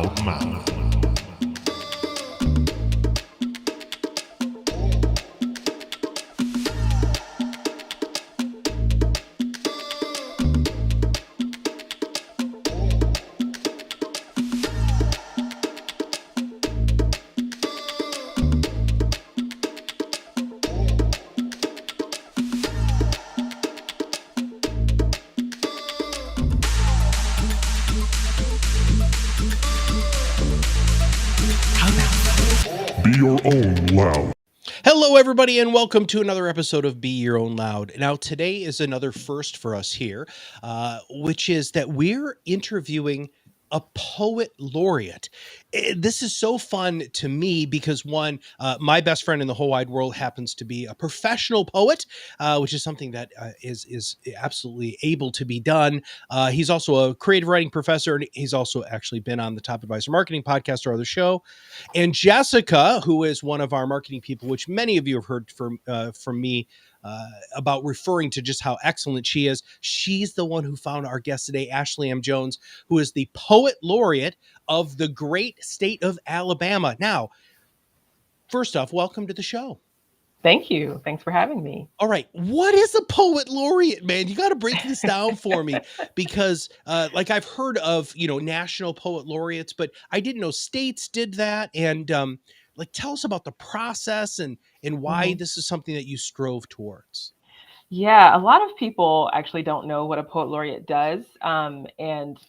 loud mouth. Be your own loud. Hello, everybody, and welcome to another episode of Be Your Own Loud. Now, today is another first for us here, which is that we're interviewing a poet laureate. This is so fun to me because, one, my best friend in the whole wide world happens to be a professional poet, which is something that is absolutely able to be done. He's also a creative writing professor, and he's also actually been on the Top Advisor Marketing podcast or other show. And Jessica, who is one of our marketing people, which many of you have heard from me about referring to just how excellent she is. She's the one who found our guest today, Ashley M. Jones, who is the Poet Laureate of the great state of Alabama. Now, first off, welcome to the show. Thank you. Thanks for having me. All right. What is a poet laureate, man? You got to break this down for me because like I've heard of, national poet laureates, but I didn't know states did that. And tell us about the process and why this is something that you strove towards. Yeah, a lot of people actually don't know what a poet laureate does. And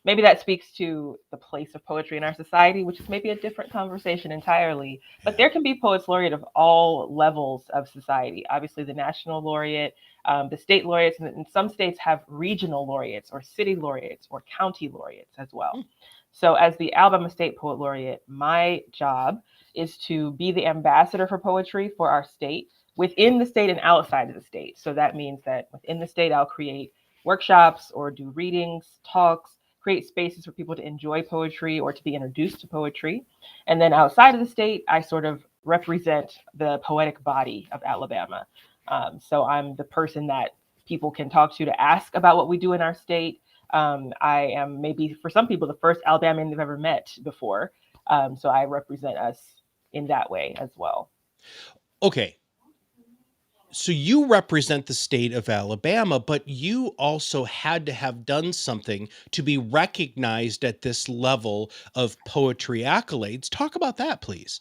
maybe that speaks to the place of poetry in our society, which is maybe a different conversation entirely. But there can be poets laureate of all levels of society. Obviously, the national laureate, the state laureates, and some states have regional laureates or city laureates or county laureates as well. So as the Alabama State Poet Laureate, my job is to be the ambassador for poetry for our state, within the state and outside of the state. So that means that within the state, I'll create workshops or do readings, talks, create spaces for people to enjoy poetry or to be introduced to poetry. And then outside of the state, I sort of represent the poetic body of Alabama. So I'm the person that people can talk to ask about what we do in our state. I am maybe for some people the first Alabamian they've ever met before. So I represent us in that way as well. Okay. So you represent the state of Alabama, but you also had to have done something to be recognized at this level of poetry accolades. Talk about that, please.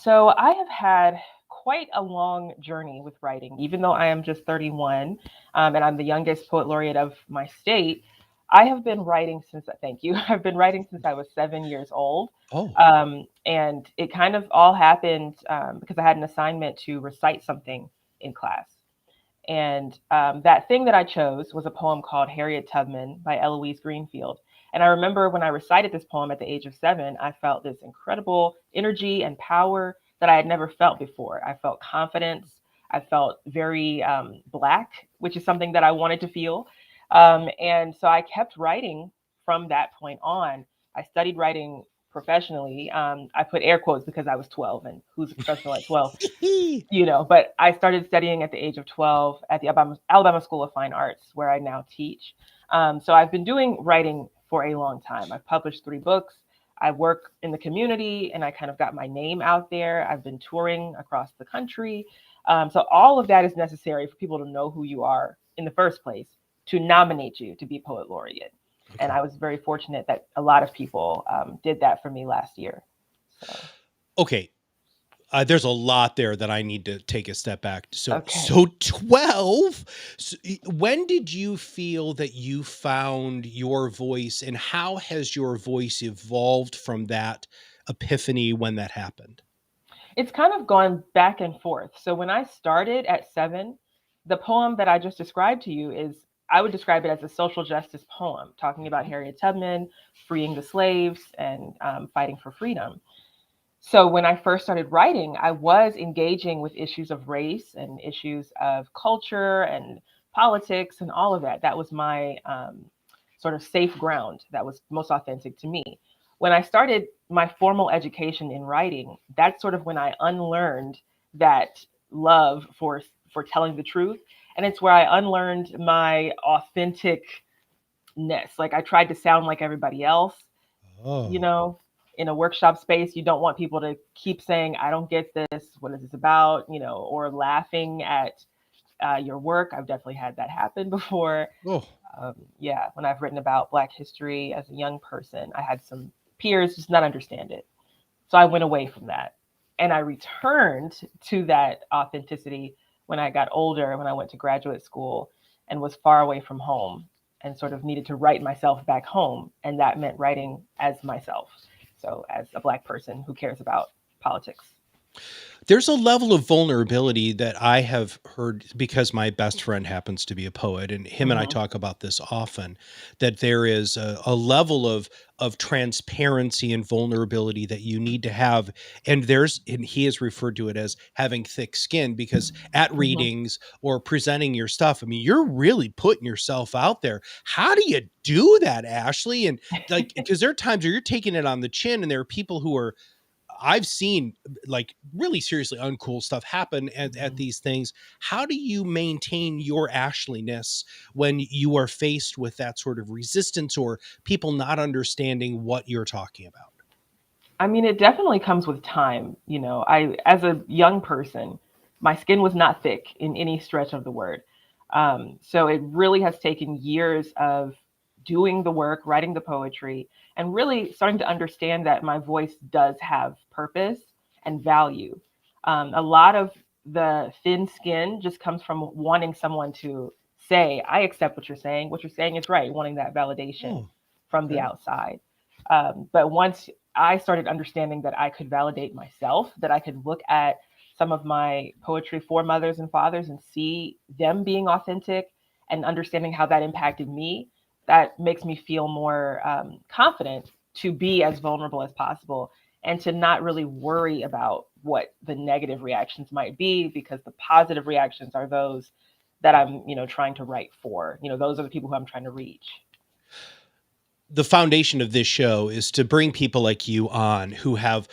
So I have had quite a long journey with writing, even though I am just 31 and I'm the youngest poet laureate of my state. I have been writing since, thank you, I've been writing since I was 7 years old. Oh. And it kind of all happened because I had an assignment to recite something in class. And that thing that I chose was a poem called Harriet Tubman by Eloise Greenfield. And I remember when I recited this poem at the age of 7, I felt this incredible energy and power that I had never felt before. I felt confidence. I felt very Black, which is something that I wanted to feel. And so I kept writing from that point on. I studied writing professionally. I put air quotes because I was 12, and who's a professional at 12? But I started studying at the age of 12 at the Alabama School of Fine Arts, where I now teach. So I've been doing writing for a long time. I've published 3 books. I work in the community and I kind of got my name out there. I've been touring across the country. So all of that is necessary for people to know who you are in the first place, to nominate you to be Poet Laureate. Okay. And I was very fortunate that a lot of people did that for me last year. So. Okay. There's a lot there that I need to take a step back. So 12, when did you feel that you found your voice, and how has your voice evolved from that epiphany when that happened? It's kind of gone back and forth. So when I started at 7, the poem that I just described to you I would describe it as a social justice poem, talking about Harriet Tubman, freeing the slaves and fighting for freedom. So when I first started writing, I was engaging with issues of race and issues of culture and politics and all of that. That was my sort of safe ground. That was most authentic to me. When I started my formal education in writing, that's sort of when I unlearned that love for telling the truth. And it's where I unlearned my authenticness. Like I tried to sound like everybody else. you Oh. know, in a workshop space, you don't want people to keep saying, I don't get this. What is this about? Or laughing at your work. I've definitely had that happen before. Oh. Yeah, when I've written about Black history as a young person, I had some peers just not understand it. So I went away from that. And I returned to that authenticity when I got older, when I went to graduate school and was far away from home and sort of needed to write myself back home. And that meant writing as myself. So, as a Black person who cares about politics. There's a level of vulnerability that I have heard because my best friend happens to be a poet, and him and I Hmm. talk about this often, that there is a level of transparency and vulnerability that you need to have. And he has referred to it as having thick skin because at Hmm. readings or presenting your stuff, I mean, you're really putting yourself out there. How do you do that, Ashley? And like, because there are times where you're taking it on the chin, and there are people who are I've seen like really seriously uncool stuff happen at these things. How do you maintain your Ashliness when you are faced with that sort of resistance or people not understanding what you're talking about? I mean, it definitely comes with time. As a young person, my skin was not thick in any stretch of the word. So it really has taken years of doing the work, writing the poetry, and really starting to understand that my voice does have purpose and value. A lot of the thin skin just comes from wanting someone to say, I accept what you're saying. What you're saying is right, wanting that validation Oh, from the okay. outside. But once I started understanding that I could validate myself, that I could look at some of my poetry for mothers and fathers and see them being authentic and understanding how that impacted me, that makes me feel more confident to be as vulnerable as possible and to not really worry about what the negative reactions might be, because the positive reactions are those that I'm, trying to write for. Those are the people who I'm trying to reach. The foundation of this show is to bring people like you on who have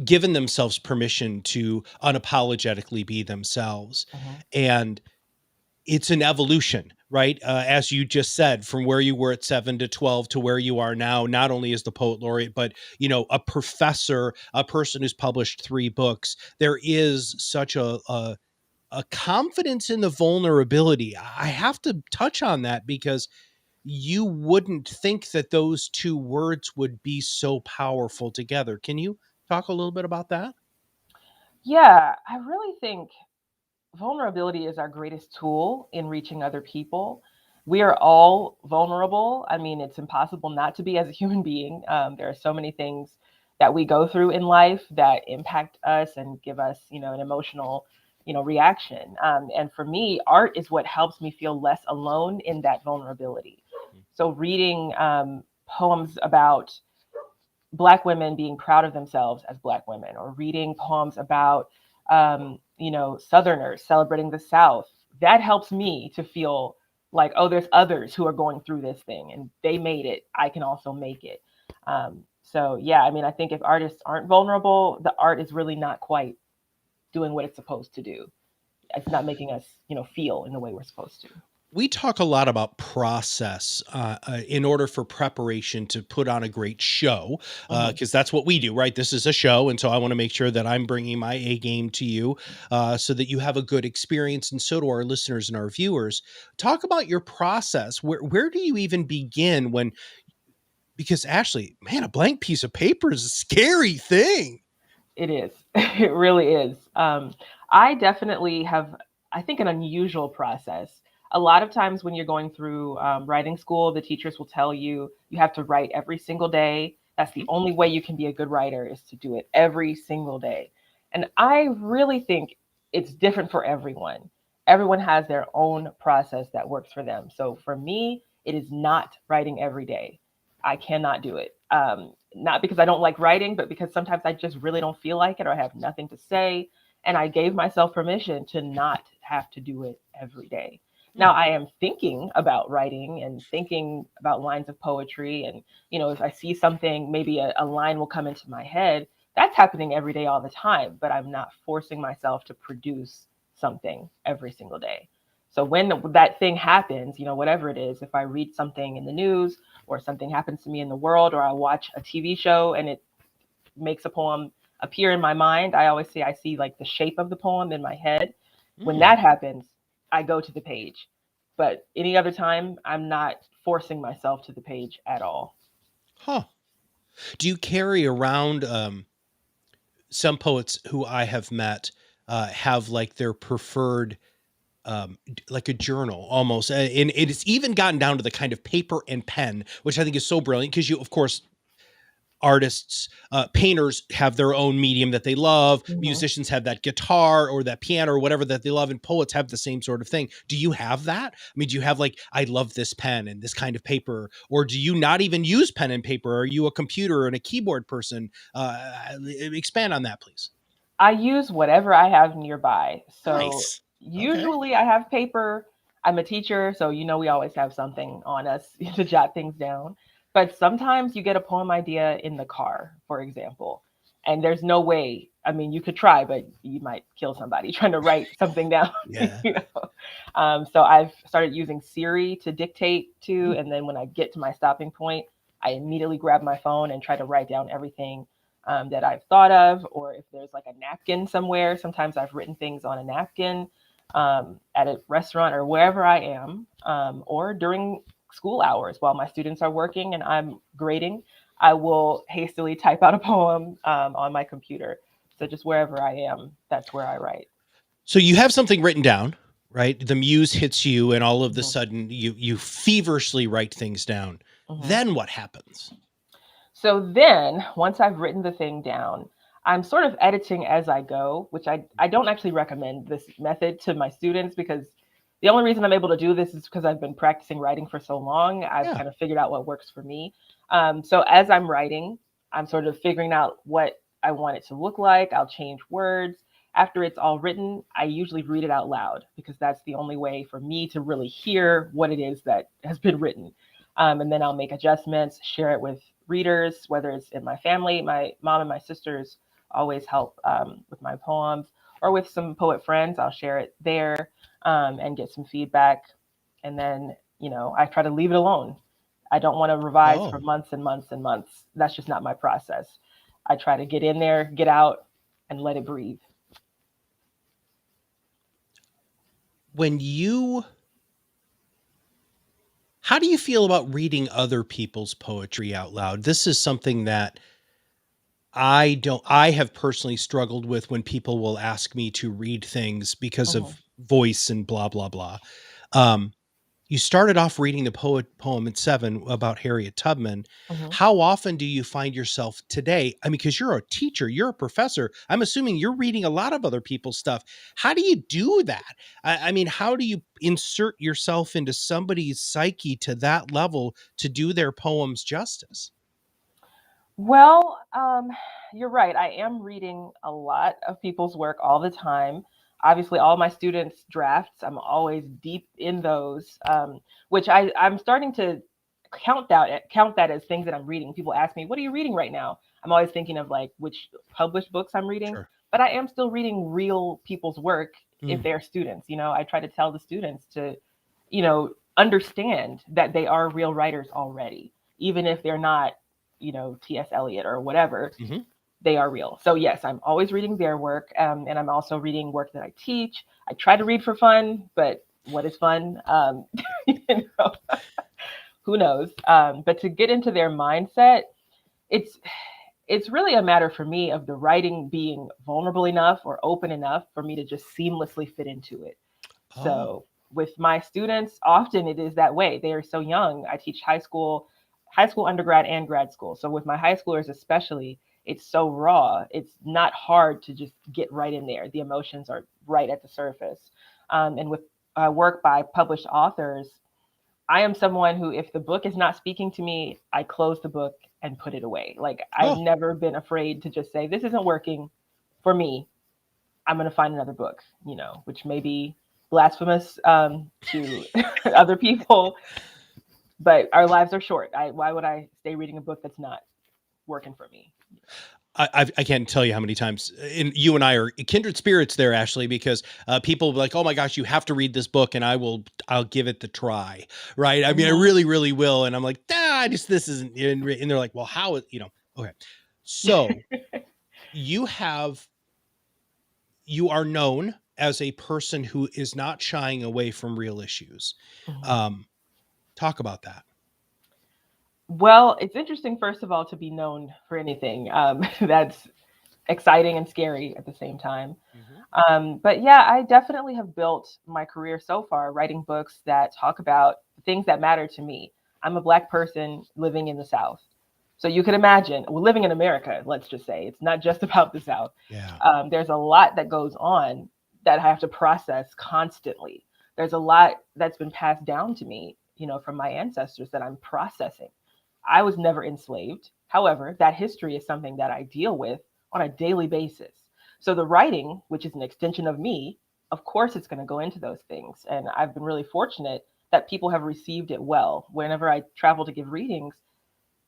given themselves permission to unapologetically be themselves. Mhm. And it's an evolution, right? As you just said, from where you were at 7 to 12 to where you are now, not only as the poet laureate, but a professor, a person who's published 3 books. There is such a confidence in the vulnerability. I have to touch on that because you wouldn't think that those 2 words would be so powerful together. Can you talk a little bit about that? Yeah, I really think vulnerability is our greatest tool in reaching other people. We are all vulnerable. I mean, it's impossible not to be as a human being. There are so many things that we go through in life that impact us and give us, an emotional, reaction. And for me, art is what helps me feel less alone in that vulnerability. So reading poems about Black women being proud of themselves as Black women, or reading poems about, Southerners celebrating the South. That helps me to feel like, oh, there's others who are going through this thing and they made it. I can also make it. So, yeah, I mean, I think if artists aren't vulnerable, the art is really not quite doing what it's supposed to do. It's not making us, feel in the way we're supposed to. We talk a lot about process in order for preparation to put on a great show, Hmm. because that's what we do, right? This is a show, and so I want to make sure that I'm bringing my A game to you, so that you have a good experience, and so do our listeners and our viewers. Talk about your process. Where do you even begin when? Because Ashley, man, a blank piece of paper is a scary thing. It is. It really is. I definitely have, I think, an unusual process. A lot of times when you're going through writing school, the teachers will tell you you have to write every single day. That's the only way you can be a good writer, is to do it every single day. And I really think it's different for everyone. Everyone has their own process that works for them. So for me, it is not writing every day. I cannot do it. Not because I don't like writing, but because sometimes I just really don't feel like it or I have nothing to say. And I gave myself permission to not have to do it every day. Hmm. Now I am thinking about writing and thinking about lines of poetry. And, if I see something, maybe a line will come into my head. That's happening every day, all the time, but I'm not forcing myself to produce something every single day. So when that thing happens, whatever it is, if I read something in the news or something happens to me in the world, or I watch a TV show and it makes a poem appear in my mind, I always say I see like the shape of the poem in my head. When that happens, I go to the page. But any other time, I'm not forcing myself to the page at all. Huh. Do you carry around some poets who I have met have like their preferred like a journal almost, and it's even gotten down to the kind of paper and pen, which I think is so brilliant because you, of course, artists, painters have their own medium that they love. Mhm. Musicians have that guitar or that piano or whatever that they love, and poets have the same sort of thing. Do you have that? I mean, do you have like, I love this pen and this kind of paper, or do you not even use pen and paper? Are you a computer and a keyboard person? Expand on that, please. I use whatever I have nearby. So Nice. Okay. usually I have paper. I'm a teacher, so we always have something on us to jot things down. But sometimes you get a poem idea in the car, for example, and there's no way. I mean, you could try, but you might kill somebody trying to write something down. Yeah. So I've started using Siri to dictate to, and then when I get to my stopping point, I immediately grab my phone and try to write down everything that I've thought of, or if there's like a napkin somewhere. Sometimes I've written things on a napkin at a restaurant or wherever I am, or during school hours while my students are working and I'm grading. I will hastily type out a poem on my computer. So just wherever I am, that's where I write. So you have something written down, right? The muse hits you, and all of the Mhm. sudden you feverishly write things down. Mhm. Then what happens? So then, once I've written the thing down, I'm sort of editing as I go, which I don't actually recommend this method to my students, because the only reason I'm able to do this is because I've been practicing writing for so long. I've Yeah. kind of figured out what works for me. So as I'm writing, I'm sort of figuring out what I want it to look like. I'll change words. After it's all written, I usually read it out loud because that's the only way for me to really hear what it is that has been written. And then I'll make adjustments, share it with readers, whether it's in my family. My mom and my sisters always help with my poems, or with some poet friends. I'll share it there and get some feedback. And then, I try to leave it alone. I don't want to revise for Oh. months and months and months. That's just not my process. I try to get in there, get out, and let it breathe. When you How do you feel about reading other people's poetry out loud? This is something that I have personally struggled with when people will ask me to read things because Mhm, of voice and blah blah blah. Um, you started off reading the poem at 7 about Harriet Tubman. mhm. How often do you find yourself today? I mean, because you're a teacher, you're a professor. I'm assuming you're reading a lot of other people's stuff. How do you do that? I mean, how do you insert yourself into somebody's psyche to that level to do their poems justice? Well, you're right. I am reading a lot of people's work all the time. Obviously, all my students' drafts, I'm always deep in those, which I'm starting to count that as things that I'm reading. People ask me, "What are you reading right now?" I'm always thinking of like which published books I'm reading, Sure. but I am still reading real people's work if Mm. they're students. I try to tell the students to, understand that they are real writers already, even if they're not, T.S. Eliot or whatever. Mhm. They are real. So yes, I'm always reading their work, and I'm also reading work that I teach. I try to read for fun, but what is fun? You know, who knows? But to get into their mindset, it's it's really a matter for me of the writing being vulnerable enough or open enough for me to just seamlessly fit into it. Oh. So with my students, often it is that way. They are so young. I teach high school, undergrad, and grad school. So with my high schoolers especially, it's so raw. It's not hard to just get right in there. The emotions are right at the surface. And with work by published authors, I am someone who, if the book is not speaking to me, I close the book and put it away. Like, I've Oh. never been afraid to just say, this isn't working for me. I'm going to find another book, which may be blasphemous to other people, but our lives are short. Why would I stay reading a book that's not working for me? I can't tell you how many times, and you and I are kindred spirits there, Ashley, because people will be like, "Oh my gosh, you have to read this book," and I'll give it the try, right? I mean, I Mhm. really, really will, and I'm like, "Ah, this isn't," and they're like, "Well, how?" Okay, so you have you are known as a person who is not shying away from real issues. Mhm. Um, Talk about that. Well, it's interesting, first of all, to be known for anything. That's exciting and scary at the same time. Mhm. But yeah, I definitely have built my career so far writing books that talk about things that matter to me. I'm a Black person living in the South. So you can imagine, well, living in America, let's just say, it's not just about the South. Yeah. There's a lot that goes on that I have to process constantly. There's a lot that's been passed down to me, from my ancestors that I'm processing. I was never enslaved. However, that history is something that I deal with on a daily basis. So the writing, which is an extension of me, of course it's going to go into those things. And I've been really fortunate that people have received it well. Whenever I travel to give readings,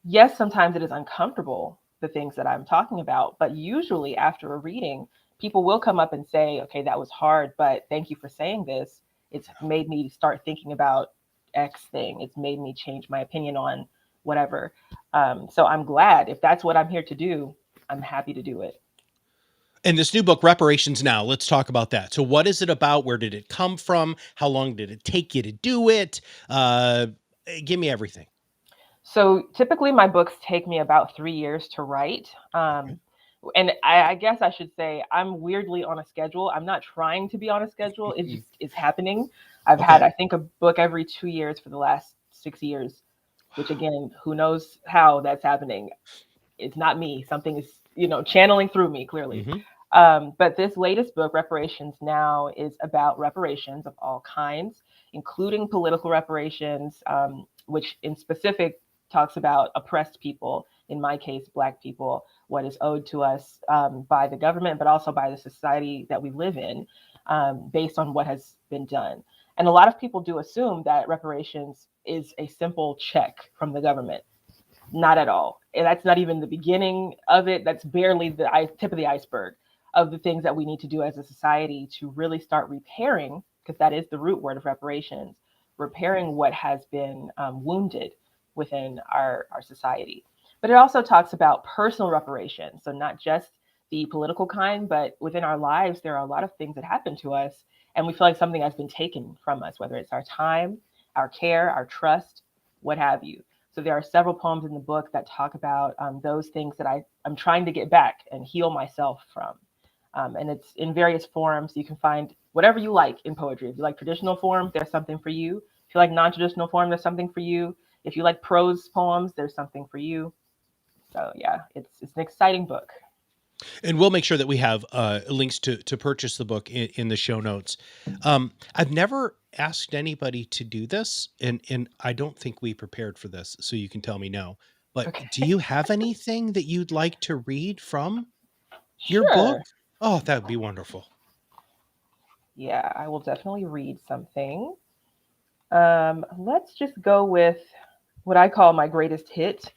yes, sometimes it is uncomfortable, the things that I'm talking about, but usually after a reading, people will come up and say, okay, that was hard, but thank you for saying this. It's made me start thinking about X thing. It's made me change my opinion on whatever. So I'm glad if that's what I'm here to do, I'm happy to do it. And this new book, Reparations Now, let's talk about that. So, what is it about? Where did it come from? How long did it take you to do it? Uh, Give me everything. So typically, my books take me about 3 years to write. Okay. And I guess I should say I'm weirdly on a schedule. I'm not trying to be on a schedule. It just is happening. I've had, Okay. I think, a book every 2 years for the last 6 years, which again, who knows how that's happening. It's not me. Something is, channeling through me clearly. Hmm. But this latest book, Reparations Now, is about reparations of all kinds, including political reparations, which in specific talks about oppressed people, in my case, Black people, what is owed to us by the government, but also by the society that we live in, based on what has been done. And a lot of people do assume that reparations is a simple check from the government. Not at all. And that's not even the beginning of it. That's barely the tip of the iceberg of the things that we need to do as a society to really start repairing, because that is the root word of reparations, repairing what has been wounded within our society. But it also talks about personal reparations. So, not just the political kind, but within our lives, there are a lot of things that happen to us. And we feel like something has been taken from us, whether it's our time, our care, our trust, what have you. So there are several poems in the book that talk about those things that I'm trying to get back and heal myself from. And it's in various forms. You can find whatever you like in poetry. If you like traditional form, there's something for you. If you like non-traditional form, there's something for you. If you like prose poems, there's something for you. So yeah, it's an exciting book. And we'll make sure that we have links to purchase the book in the show notes. I've never asked anybody to do this, and I don't think we prepared for this, so you can tell me no. But do Okay. you have anything that you'd like to read from your book? Sure. Oh, that would be wonderful. Yeah, I will definitely read something. Let's just go with what I call my greatest hit.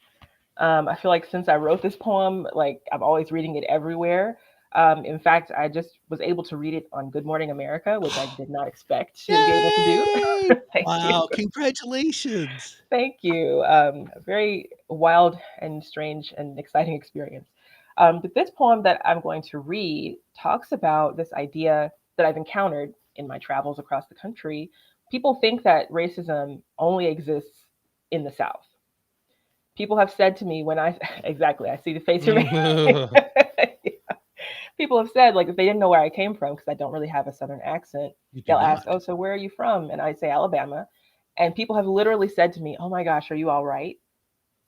I feel like since I wrote this poem, like I'm always reading it everywhere. In fact, I just was able to read it on Good Morning America, which I did not expect to be able to do. Yay! Thank you. Wow, congratulations. Thank you. A very wild and strange and exciting experience. But this poem that I'm going to read talks about this idea that I've encountered in my travels across the country. People think that racism only exists in the South. People have said to me when I exactly, I see the face you're making. People have said, like, if they didn't know where I came from, because I don't really have a Southern accent, You do they'll ask, not. "Oh, so where are you from?" And I say Alabama, and people have literally said to me, "Oh my gosh, are you all right?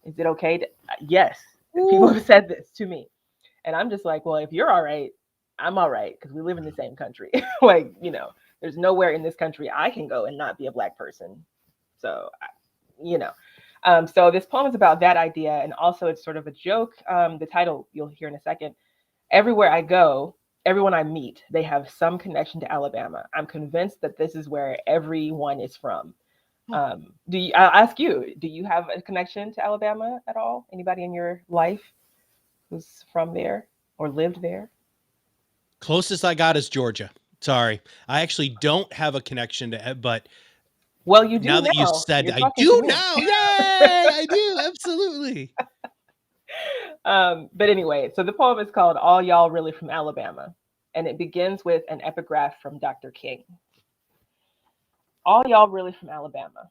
Is it okay?" Yes, people Ooh. have said this to me, and I'm just like, well, if you're all right, I'm all right, because we live in the same country. Like, there's nowhere in this country I can go and not be a Black person. So, you know. So this poem is about that idea, and also it's sort of a joke. The title you'll hear in a second. Everywhere I go, everyone I meet, they have some connection to Alabama. I'm convinced that this is where everyone is from. I'll ask you, do you have a connection to Alabama at all? Anybody in your life who's from there or lived there? Closest I got is Georgia. Sorry. I actually don't have a connection to it, but Well, you now do that you now. said You're I talking to do me. now. Yay! I do. Absolutely. But anyway, so the poem is called All Y'all Really from Alabama, and it begins with an epigraph from Dr. King. All y'all really from Alabama.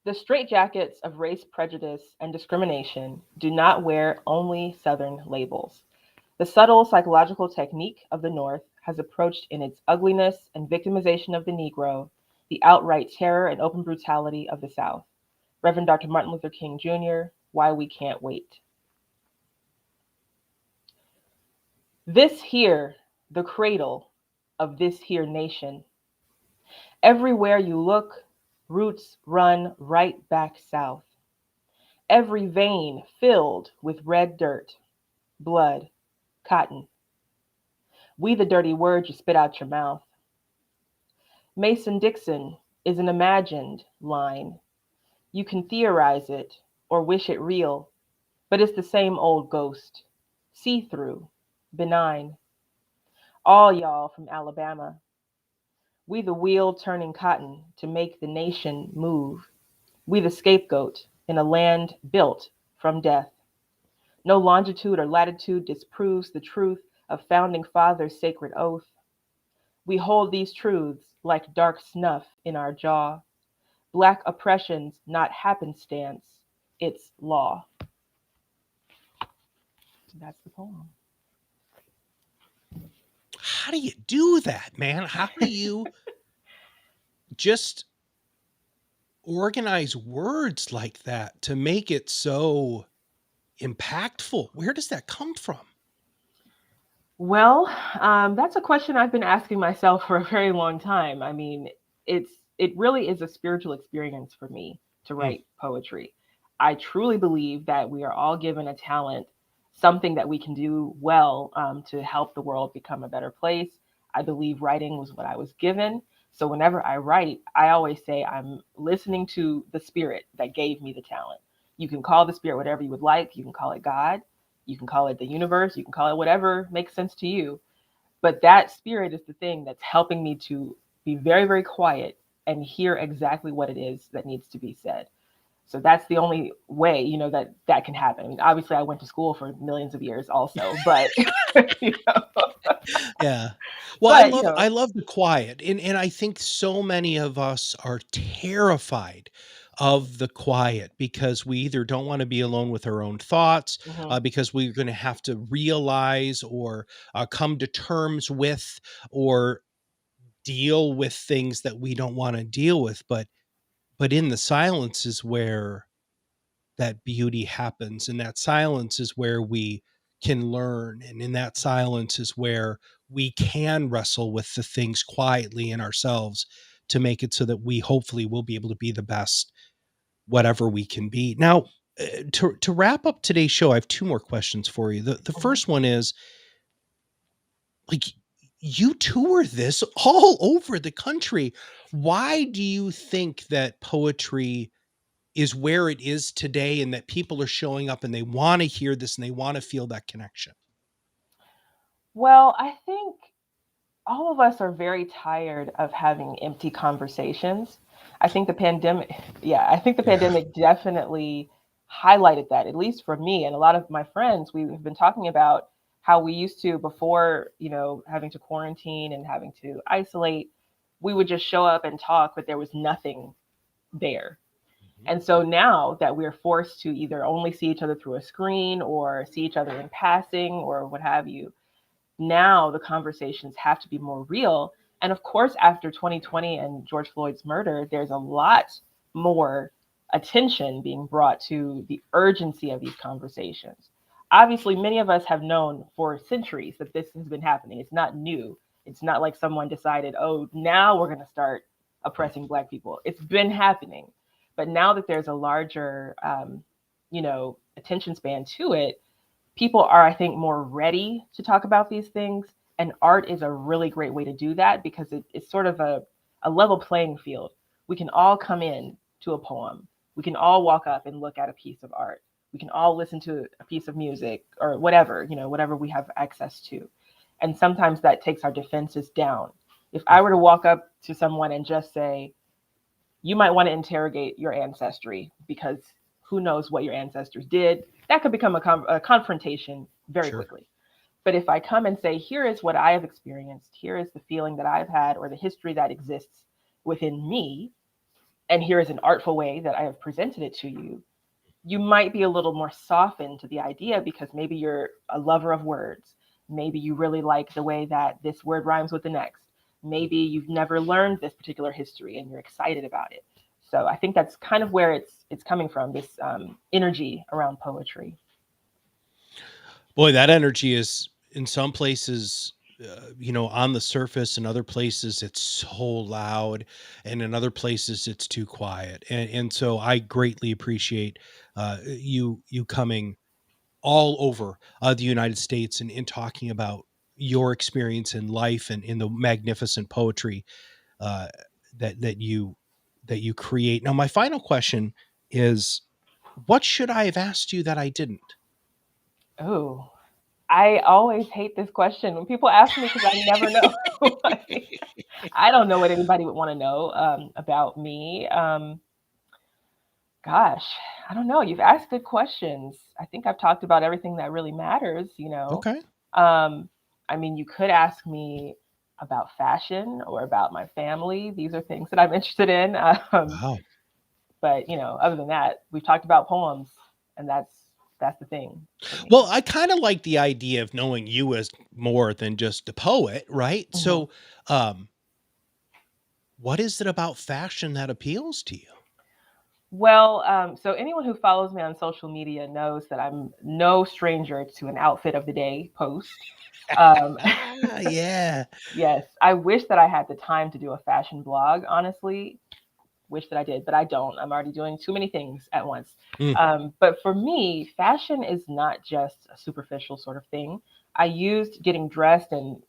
The straitjackets of race prejudice and discrimination do not wear only Southern labels. The subtle psychological technique of the North has approached in its ugliness and victimization of the Negro the outright terror and open brutality of the South. Reverend Dr. Martin Luther King Jr., Why We Can't Wait. This here, the cradle of this here nation. Everywhere you look, roots run right back south. Every vein filled with red dirt, blood, cotton. We the dirty word you spit out your mouth. Mason-Dixon is an imagined line. You can theorize it or wish it real, but it's the same old ghost, see-through, benign. All y'all from Alabama. We the wheel turning cotton to make the nation move. We the scapegoat in a land built from death. No longitude or latitude disproves the truth of founding fathers' sacred oath. We hold these truths like dark snuff in our jaw. Black oppression's not happenstance, it's law. That's the poem. How do you do that, man? How do you just organize words like that to make it so impactful? Where does that come from? Well, that's a question I've been asking myself for a very long time. I mean, it really is a spiritual experience for me to Mm. write poetry. I truly believe that we are all given a talent, something that we can do well to help the world become a better place. I believe writing was what I was given. So whenever I write, I always say I'm listening to the spirit that gave me the talent. You can call the spirit whatever you would like. You can call it God. You can call it the universe. You can call it whatever makes sense to you. But that spirit is the thing that's helping me to be very, very quiet and hear exactly what it is that needs to be said. So that's the only way, that can happen. I mean, obviously, I went to school for millions of years, also, but you know, Yeah. Well, but I love the quiet. And I think so many of us are terrified of the quiet because we either don't want to be alone with our own thoughts, mhm. because we're going to have to realize or come to terms with or deal with things that we don't want to deal with. But in the silence is where that beauty happens, and that silence is where we can learn, and in that silence is where we can wrestle with the things quietly in ourselves to make it so that we hopefully will be able to be the best whatever we can be. Now, to wrap up today's show, I have two more questions for you. The Mhm. first one is, like, you tour this all over the country. Why do you think that poetry is where it is today, and that people are showing up and they want to hear this and they want to feel that connection? Well, I think all of us are very tired of having empty conversations. I think the pandemic, yeah, I think the Yeah. pandemic definitely highlighted that, at least for me and a lot of my friends. We've been talking about how we used to, before, having to quarantine and having to isolate, we would just show up and talk, but there was nothing there. Mhm. And so now that we're forced to either only see each other through a screen or see each other in passing or what have you, now the conversations have to be more real. And of course, after 2020 and George Floyd's murder, there's a lot more attention being brought to the urgency of these conversations. Obviously, many of us have known for centuries that this has been happening. It's not new. It's not like someone decided, oh, now we're going to start oppressing Black people. It's been happening. But now that there's a larger, attention span to it, people are, I think, more ready to talk about these things. And art is a really great way to do that because it's sort of a level playing field. We can all come in to a poem. We can all walk up and look at a piece of art. We can all listen to a piece of music or whatever, whatever we have access to. And sometimes that takes our defenses down. If I were to walk up to someone and just say, you might want to interrogate your ancestry because who knows what your ancestors did, that could become a confrontation very Sure. quickly. But if I come and say, here is what I have experienced, here is the feeling that I've had or the history that exists within me, and here is an artful way that I have presented it to you, you might be a little more softened to the idea because maybe you're a lover of words. Maybe you really like the way that this word rhymes with the next. Maybe you've never learned this particular history and you're excited about it. So I think that's kind of where it's coming from, this energy around poetry. Boy, that energy is in some places, on the surface, and other places it's so loud, and in other places it's too quiet. And so I greatly appreciate you coming all over the United States and talking about your experience in life and in the magnificent poetry uh, that you create. Now, my final question is, what should I have asked you that I didn't? Oh, I always hate this question when people ask me because I never know. I don't know what anybody would want to know about me. Gosh, I don't know. You've asked good questions. I think I've talked about everything that really matters. Okay. Um, I mean, you could ask me about fashion or about my family. These are things that I'm interested in. Wow. But other than that, we've talked about poems, and that's the thing for me. Well, I kind of like the idea of knowing you as more than just a poet, right? Mhm. So, what is it about fashion that appeals to you? Well, so anyone who follows me on social media knows that I'm no stranger to an outfit of the day post. Um, Yeah. yes, I wish that I had the time to do a fashion blog, honestly. Wish that I did, but I don't. I'm already doing too many things at once. Mm, But for me, fashion is not just a superficial sort of thing. I used getting dressed and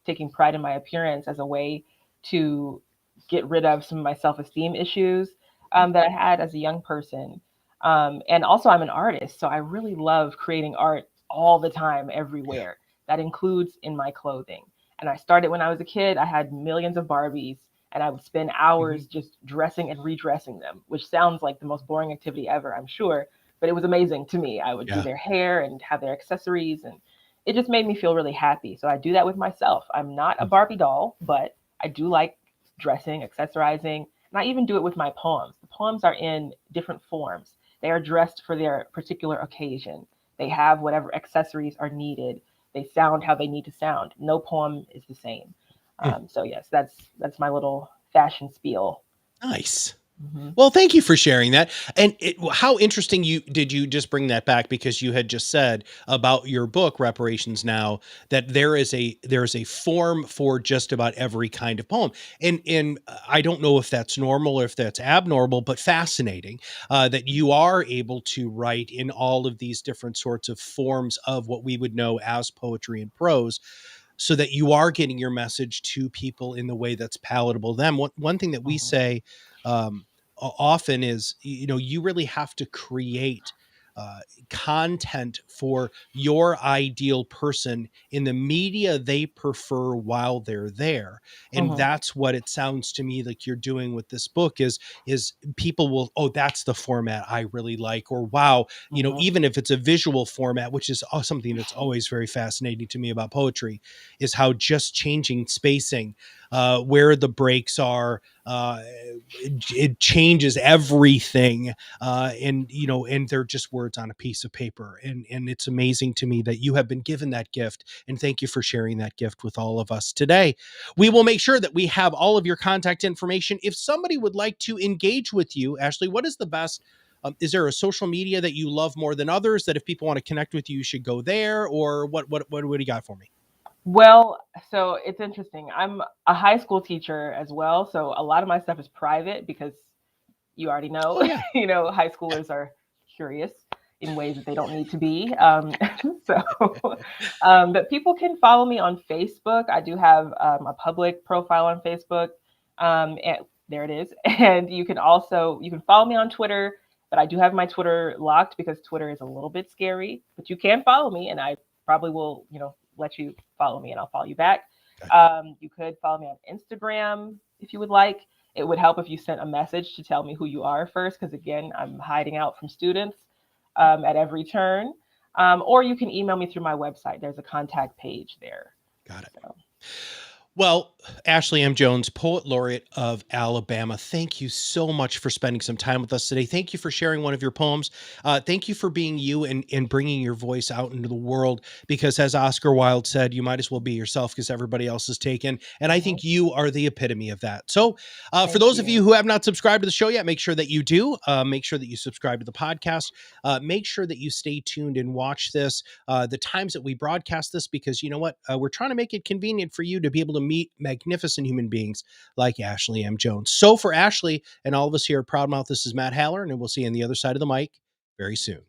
taking pride in my appearance as a way to get rid of some of my self esteem issues that I had as a young person. And also, I'm an artist, so I really love creating art all the time, everywhere. That includes in my clothing. And I started when I was a kid. I had millions of Barbies and I would spend mhm, hours just dressing and redressing them, which sounds like the most boring activity ever, I'm sure, but it was amazing to me. I would do yeah. their hair and have their accessories, and it just made me feel really happy. So I do that with myself. I'm not a Mm, Barbie doll, but I do like dressing, accessorizing, and I even do it with my poems. The poems are in different forms. They are dressed for their particular occasion. They have whatever accessories are needed. They sound how they need to sound. No poem is the same. mm. So yes, that's my little fashion spiel. Nice. Hmm. Well, thank you for sharing that. And how interesting you just bring that back, because you had just said about your book Reparations Now that there is a form for just about every kind of poem. And I don't know if that's normal or if that's abnormal, but fascinating that you are able to write in all of these different sorts of forms of what we would know as poetry and prose, so that you are getting your message to people in the way that's palatable to them. One thing that we Hmm. say often is, you really have to create uh, content for your ideal person in the media they prefer while they're there. And Hmm. that's what it sounds to me like you're doing with this book is people will, oh, that's the format I really like, or wow, Hmm. even if it's a visual format, which is something that's always very fascinating to me about poetry, is how just changing spacing, where the breaks are, it changes everything. And they're just words on a piece of paper. And it's amazing to me that you have been given that gift. And thank you for sharing that gift with all of us today. We will make sure that we have all of your contact information. If somebody would like to engage with you, Ashley, what is the best? Is there a social media that you love more than others, that if people want to connect with you, you should go there? Or what do you got for me? Well, so it's interesting. I'm a high school teacher as well, so a lot of my stuff is private because you already know, Oh, yeah. high schoolers are curious in ways that they don't need to be. So, but people can follow me on Facebook. I do have a public profile on Facebook, and there it is. And you can follow me on Twitter But I do have my Twitter locked because Twitter is a little bit scary. But you can follow me, and I probably will, let you follow me, and I'll follow you back. You could follow me on Instagram if you would like. It would help if you sent a message to tell me who you are first, because again, I'm hiding out from students at every turn. Or you can email me through my website. There's a contact page there. Got it. So. Well, Ashley M. Jones, Poet Laureate of Alabama, thank you so much for spending some time with us today. Thank you for sharing one of your poems. Thank you for being you and bringing your voice out into the world, because as Oscar Wilde said, you might as well be yourself because everybody else is taken. And I think you are the epitome of that. So for those of you who have not subscribed to the show yet, make sure that you do. Make sure that you subscribe to the podcast. Make sure that you stay tuned and watch this the times that we broadcast this, because you know what? We're trying to make it convenient for you to be able to meet magnificent human beings like Ashley M. Jones. So for Ashley and all of us here at Proudmouth, this is Matt Haller, and we'll see you on the other side of the mic very soon.